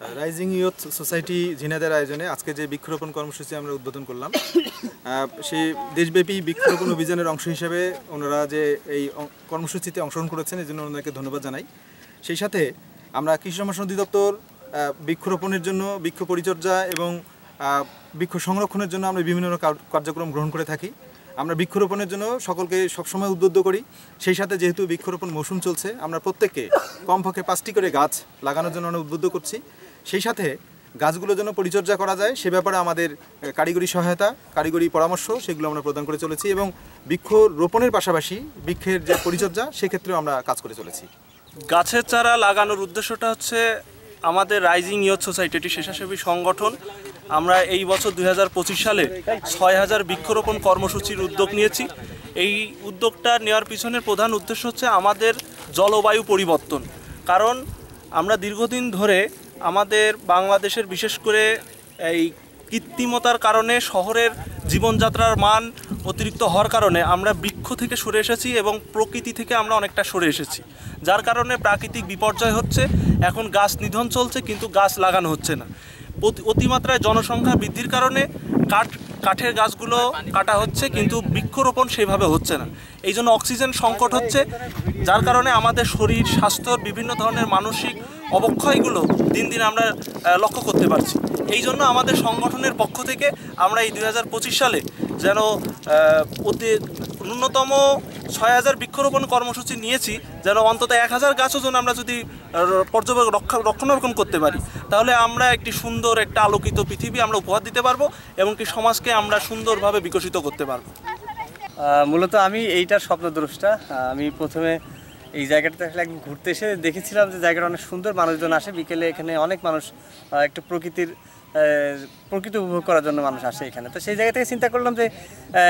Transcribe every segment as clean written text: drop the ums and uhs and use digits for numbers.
Rising youth society ঝিনাইদহের আয়োজনে আজকে যে বৃক্ষরোপণ কর্মসূচি আমরা উদ্বোধন করলাম, সেই দেশব্যাপী বৃক্ষরোপণ অভিযানের অংশ হিসেবে ওনারা যে এই কর্মসূচিতে অংশগ্রহণ করেছেন এই জন্য ওনাদেরকে ধন্যবাদ জানাই। সেই সাথে আমরা কৃষি সম্প্রসারণ অধিদপ্তর বৃক্ষরোপণের জন্য, বৃক্ষ পরিচর্যা এবং বৃক্ষ সংরক্ষণের জন্য আমরা বিভিন্ন কার্যক্রম গ্রহণ করে থাকি। আমরা বৃক্ষরোপণের জন্য সকলকে সবসময় উদ্বুদ্ধ করি। সেই সাথে যেহেতু বৃক্ষরোপণ মৌসুম চলছে, আমরা প্রত্যেককে কমপক্ষে 5টি করে গাছ লাগানোর জন্য আমরা উদ্বুদ্ধ করছি। সেই সাথে গাছগুলোর জন্য পরিচর্যা করা যায় সে ব্যাপারে আমাদের কারিগরি সহায়তা, কারিগরি পরামর্শ সেগুলো আমরা প্রদান করে চলেছি এবং বৃক্ষ রোপণের পাশাপাশি বৃক্ষের যে পরিচর্যা সেক্ষেত্রেও আমরা কাজ করে চলেছি। গাছের চারা লাগানোর উদ্দেশ্যটা হচ্ছে আমাদের রাইজিং ইয়ুথ সোসাইটি, এটি স্বেচ্ছাসেবী সংগঠন। আমরা এই বছর 2025 সালে 6000 বৃক্ষরোপণ কর্মসূচির উদ্যোগ নিয়েছি। এই উদ্যোগটা নেওয়ার পিছনের প্রধান উদ্দেশ্য হচ্ছে আমাদের জলবায়ু পরিবর্তন। কারণ আমরা দীর্ঘদিন ধরে আমাদের বাংলাদেশের বিশেষ করে এই কৃত্রিমতার কারণে শহরের জীবনযাত্রার মান অতিরিক্ত হওয়ার কারণে আমরা বৃক্ষ থেকে সরে এসেছি এবং প্রকৃতি থেকে আমরা অনেকটা সরে এসেছি, যার কারণে প্রাকৃতিক বিপর্যয় হচ্ছে। এখন গাছ নিধন চলছে কিন্তু গাছ লাগানো হচ্ছে না। অতিমাত্রায় জনসংখ্যা বৃদ্ধির কারণে কাঠের গাছগুলো কাটা হচ্ছে কিন্তু বৃক্ষরোপণ সেভাবে হচ্ছে না। এই জন্য অক্সিজেন সংকট হচ্ছে, যার কারণে আমাদের শরীর স্বাস্থ্যর বিভিন্ন ধরনের মানসিক অবক্ষয়গুলো দিন দিন আমরা লক্ষ্য করতে পারছি। এই জন্য আমাদের সংগঠনের পক্ষ থেকে আমরা এই 2025 সালে যেন ন্যূনতম 6000 বৃক্ষরোপণ কর্মসূচি নিয়েছি, যেন অন্তত 1000 গাছও যেন আমরা যদি রক্ষণাবেক্ষণ করতে পারি, তাহলে আমরা একটি সুন্দর একটা আলোকিত পৃথিবী আমরা উপহার দিতে পারবো এবং কি সমাজকে আমরা সুন্দরভাবে বিকশিত করতে পারবো। মূলত আমি এইটার স্বপ্নদ্রষ্টা। আমি প্রথমে এই জায়গাটাতে একদিন ঘুরতে এসে দেখেছিলাম যে জায়গাটা অনেক সুন্দর, মানুষজন আসে বিকেলে, এখানে অনেক মানুষ একটু প্রকৃতি উপভোগ করার জন্য মানুষ আসে এখানে। তো সেই জায়গা থেকে চিন্তা করলাম যে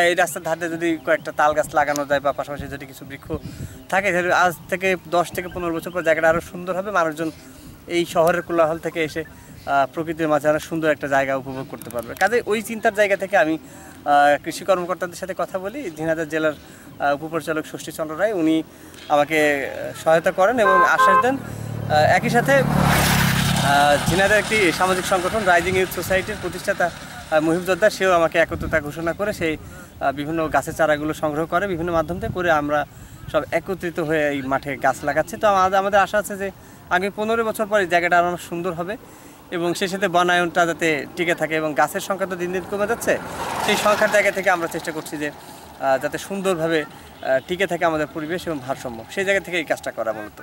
এই রাস্তার ধারে যদি কয়েকটা তাল গাছ লাগানো যায় বা পাশাপাশি যদি কিছু বৃক্ষ থাকে, আজ থেকে 10 থেকে 15 বছর পর জায়গাটা আরও সুন্দর হবে। মানুষজন এই শহরের কোলাহল থেকে এসে প্রকৃতির মাঝে অনেক সুন্দর একটা জায়গা উপভোগ করতে পারবে। কাজে ওই চিন্তার জায়গা থেকে আমি কৃষি কর্মকর্তাদের সাথে কথা বলি। ঝিনাইদহ জেলার উপপরিচালক ষষ্ঠীচন্দ্র রায়, উনি আমাকে সহায়তা করেন এবং আশ্বাস দেন। একই সাথে ঝিনাইদহের একটি সামাজিক সংগঠন রাইজিং ইয়ুথ সোসাইটির প্রতিষ্ঠাতা মুহিব জোদ্দার, সেও আমাকে একত্রতা ঘোষণা করে সেই বিভিন্ন গাছের চারাগুলো সংগ্রহ করে বিভিন্ন মাধ্যম থেকে করে আমরা সব একত্রিত হয়ে এই মাঠে গাছ লাগাচ্ছি। তো আমাদের আশা আছে যে আগামী 15 বছর পরে জায়গাটা আরও সুন্দর হবে এবং সেই সাথে বনায়নটা যাতে টিকে থাকে এবং গাছের সংখ্যা তো দিন দিন কমে যাচ্ছে, সেই সংখ্যার জায়গা থেকে আমরা চেষ্টা করছি যে যাতে সুন্দরভাবে টিকে থাকে আমাদের পরিবেশ এবং ভারসাম্য, সেই জায়গা থেকে এই কাজটা করা মূলত।